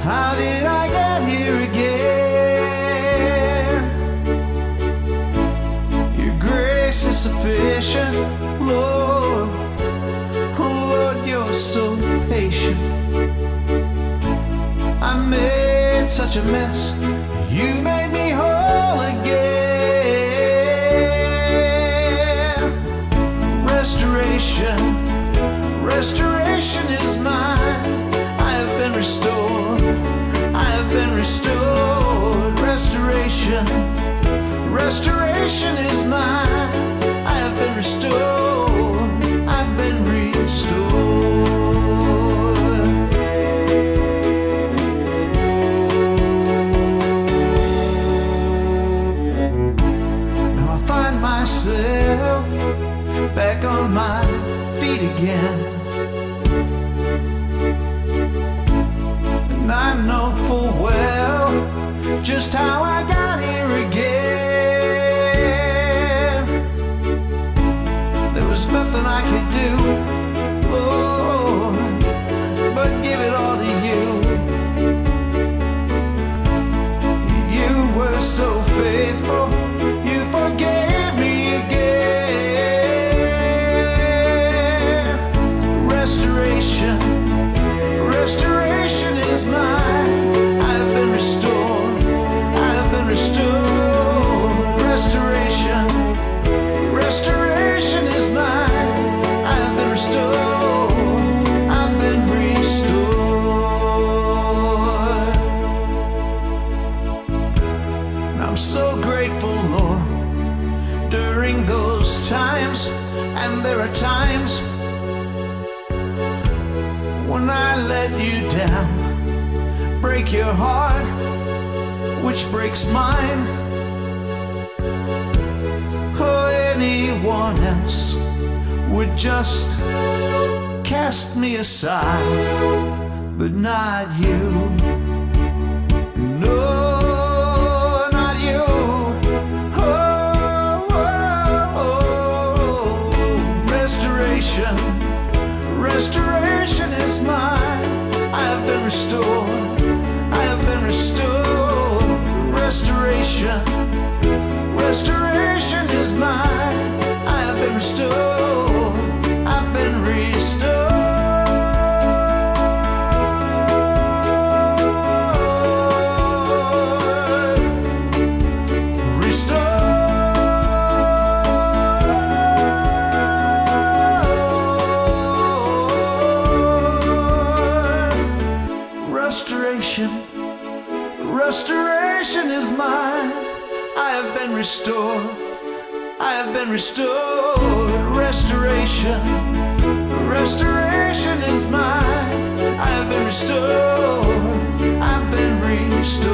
How did I get here again? Your grace is sufficient, Lord. Oh Lord, you're so patient. I made such a mess, you made me whole again. Restoration, restoration is mine. I have been restored, I have been restored. Restoration, restoration is mine. I have been restored, I've been restored. Now I find myself back on my feet again, and I know full well just how I got here again. There was nothing I could do, Lord, but give it all to you. You were so faithful, you forgave me again. Restoration, restoration is mine. I have been restored, I have been restored. Restoration, restoration is mine. I have been restored, I've been restored. And I'm so grateful, Lord, during those times, and there are times when I let you down, break your heart, which breaks mine. Oh, anyone else would just cast me aside, but not you. No, not you. Oh, oh, oh. Restoration, restoration is mine. I have been restored, I have been restored. Restoration, restoration is mine. I have been restored, I've been restored. Restoration, restoration is mine. I have been restored, I have been restored. Restoration, restoration is mine. I have been restored, I've been restored.